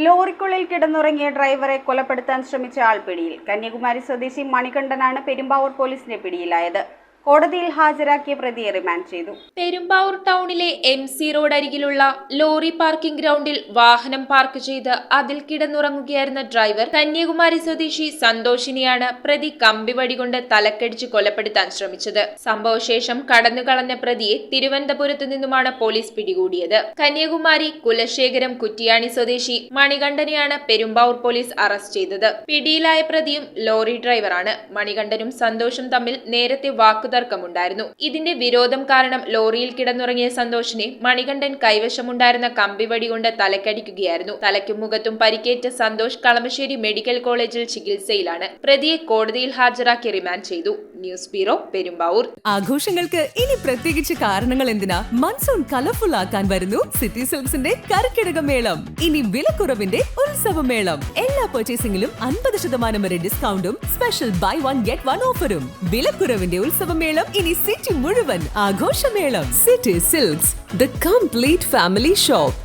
ലോറിക്കുള്ളിൽ കിടന്നുറങ്ങിയ ഡ്രൈവറെ കൊലപ്പെടുത്താൻ ശ്രമിച്ച ആൾ പിടിയിൽ. കന്യാകുമാരി സ്വദേശി മണികണ്ഠനാണ് പെരുമ്പാവൂർ പോലീസിന്റെ പിടിയിലായത്. കോടതിയിൽ ഹാജരാക്കിയ പ്രതിയെ റിമാൻഡ് ചെയ്തു. പെരുമ്പാവൂർ ടൗണിലെ MC റോഡ് അരികിലുള്ള ലോറി പാർക്കിംഗ് ഗ്രൗണ്ടിൽ വാഹനം പാർക്ക് ചെയ്ത് അതിൽ കിടന്നുറങ്ങുകയായിരുന്ന ഡ്രൈവർ കന്യാകുമാരി സ്വദേശി സന്തോഷിനെയാണ് പ്രതി കമ്പിവടി കൊണ്ട് തലക്കടിച്ച് കൊലപ്പെടുത്താൻ ശ്രമിച്ചത്. സംഭവശേഷം കടന്നുകളഞ്ഞ പ്രതിയെ തിരുവനന്തപുരത്തു നിന്നുമാണ് പോലീസ് പിടികൂടിയത്. കന്യാകുമാരി കുലശേഖരം കുറ്റിയാണി സ്വദേശി മണികണ്ഠനെയാണ് പെരുമ്പാവൂർ പോലീസ് അറസ്റ്റ് ചെയ്തത്. പിടിയിലായ പ്രതിയും ലോറി ഡ്രൈവറാണ്. മണികണ്ഠനും സന്തോഷും തമ്മിൽ നേരത്തെ വാക്കുതർക്കമുണ്ടായിരുന്നു. ഇതിന്റെ വിരോധം കാരണം ലോറിയിൽ കിടന്നുറങ്ങിയ സന്തോഷിനെ മണികണ്ഠൻ കൈവശമുണ്ടായിരുന്ന കമ്പിവടി കൊണ്ട് തലക്കടിക്കുകയായിരുന്നു. തലയ്ക്കും മുഖത്തും പരിക്കേറ്റ സന്തോഷ് കളമശ്ശേരി മെഡിക്കൽ കോളേജിൽ ചികിത്സയിലാണ്. പ്രതിയെ കോടതിയിൽ ഹാജരാക്കി റിമാൻഡ് ചെയ്തു. News bureau, Perumbavoor. ആഘോഷങ്ങൾക്ക് ഇനി പ്രത്യേകിച്ച് കാരണങ്ങൾ എന്തിനാ? മൺസൂൺ കളർഫുൾ ആക്കാൻ വരുന്നു സിറ്റി സിൽക്സിന്റെ കർക്കിടകമേളം. ഇനി വിലക്കുറവിന്റെ ഉത്സവമേളം. എല്ലാ പർച്ചേസിംഗിലും 50% വരെ ഡിസ്കൗണ്ടും special buy one get one ഓഫറും. വിലക്കുറവിന്റെ ഉത്സവമേളം ഇനി സിറ്റി മുഴുവൻ ആഘോഷമേളം. City Silks, the complete family shop.